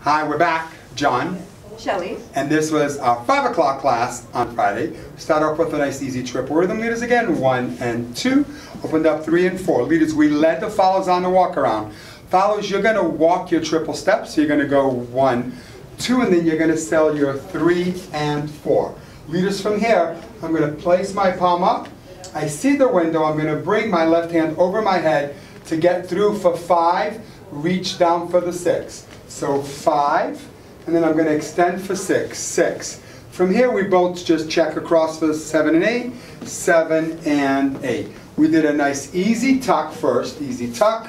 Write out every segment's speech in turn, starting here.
Hi, we're back. John. Shelley. And this was our 5 o'clock class on Friday. Start off with a nice easy triple rhythm. Leaders again, 1 and 2. Opened up 3 and 4. Leaders, we led the follows on the walk around. Follows, you're going to walk your triple steps. So you're going to go 1, 2, and then you're going to sell your 3 and 4. Leaders, from here, I'm going to place my palm up. I see the window. I'm going to bring my left hand over my head to get through for 5. Reach down for the 6. So 5. And then I'm going to extend for 6. 6. From here, we both just check across for 7 and 8. 7 and 8. We did a nice easy tuck first. Easy tuck.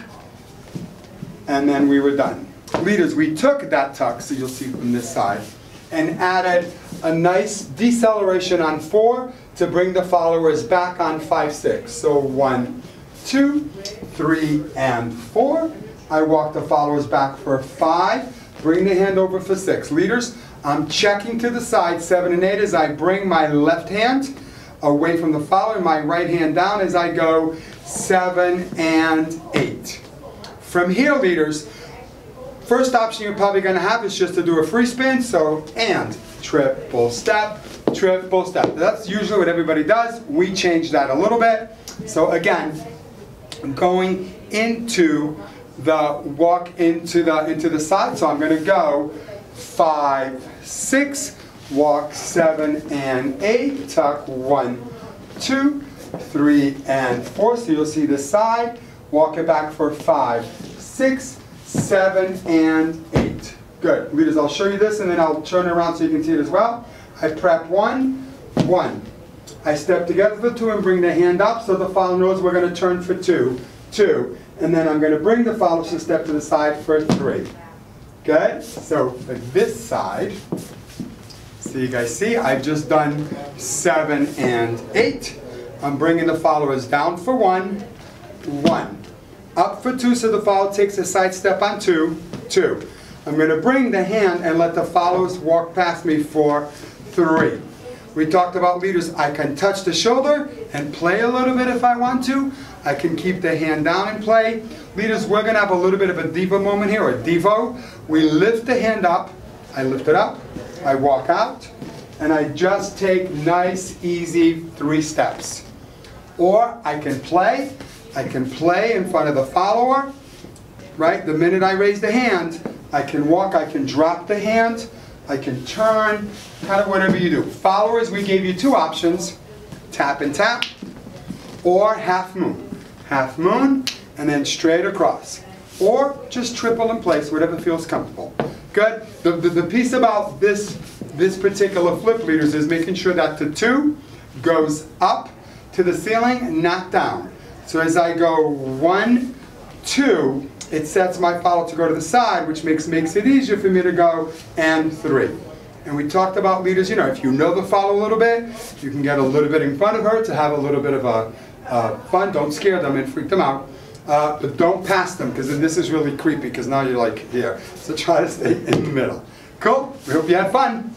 And then we were done. Leaders, we took that tuck, so you'll see from this side, and added a nice deceleration on 4 to bring the followers back on 5, 6. So 1, 2, 3, and 4. I walk the followers back for 5. Bring the hand over for 6. Leaders, I'm checking to the side, 7 and 8, as I bring my left hand away from the follower, my right hand down as I go 7 and 8. From here, leaders, first option you're probably going to have is just to do a free spin, so and triple step, triple step. That's usually what everybody does. We change that a little bit. So again, going into the walk into the side. So I'm going to go 5, 6, walk 7 and 8, tuck 1, 2, 3, and 4. So you'll see the side. Walk it back for 5, 6, 7, and 8. Good. Leaders, I'll show you this and then I'll turn it around so you can see it as well. I prep 1, 1. I step together for 2 and bring the hand up so the follower knows we're going to turn for 2, 2. And then I'm going to bring the follower to step to the side for 3. Good? So for this side, so you guys see, I've just done 7 and 8. I'm bringing the followers down for 1, 1. Up for 2 so the follower takes a side step on 2, 2. I'm going to bring the hand and let the followers walk past me for 3. We talked about, leaders, I can touch the shoulder and play a little bit if I want to. I can keep the hand down and play. Leaders, we're going to have a little bit of a diva moment here, or devo. We lift the hand up. I lift it up. I walk out. And I just take nice, easy 3 steps. Or I can play. I can play in front of the follower. Right? The minute I raise the hand, I can walk. I can drop the hand. I can turn. Kind of whatever you do. Followers, we gave you 2 options. Tap and tap. Or half moon. Half moon, and then straight across. Or just triple in place, whatever feels comfortable. Good. The piece about this particular flip, leaders, is making sure that the 2 goes up to the ceiling, not down. So as I go 1, 2, it sets my follower to go to the side, which makes it easier for me to go, and 3. And we talked about, leaders, you know, if you know the follower a little bit, you can get a little bit in front of her to have a little bit of a fun. Don't scare them and freak them out. But don't pass them, because then this is really creepy, because now you're like here. So try to stay in the middle. Cool? We hope you had fun.